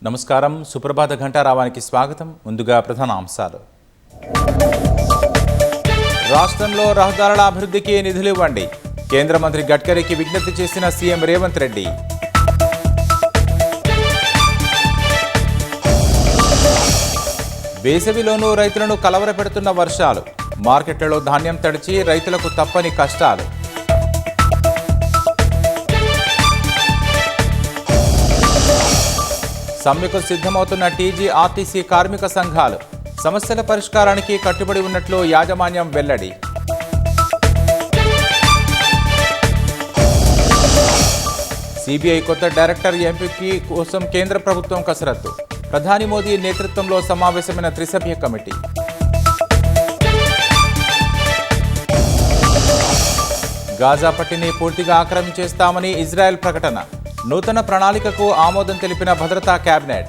నమస్కారం. సుప్రభాత ఘంటారావానికి స్వాగతం. ముందుగా ప్రధాన అంశాలు. రాష్ట్రంలో రహదారుల అభివృద్ధికి నిధులు ఇవ్వండి. కేంద్ర మంత్రి గడ్కరీకి విజ్ఞప్తి చేసిన సీఎం రేవంత్ రెడ్డి. వేసవిలోనూ రైతులను కలవరపెడుతున్న వర్షాలు. మార్కెట్లలో ధాన్యం తడిచి రైతులకు తప్పని కష్టాలు. సమ్మెకు సిద్ధమవుతున్న టీజీఆర్టీసీ కార్మిక సంఘాలు. సమస్యల పరిష్కారానికి కట్టుబడి ఉన్నట్లు యాజమాన్యం వెల్లడి. సిబిఐ కొత్త డైరెక్టర్ ఎంపిక కోసం కేంద్ర ప్రభుత్వం కసరత్తు. ప్రధాని మోదీ నేతృత్వంలో సమావేశమైన త్రిసభ్య కమిటీ. గాజా పట్టిని పూర్తిగా ఆక్రమించేస్తామని ఇజ్రాయెల్ ప్రకటన. నూతన ప్రణాళికకు ఆమోదం తెలిపిన భద్రతా కేబినెట్.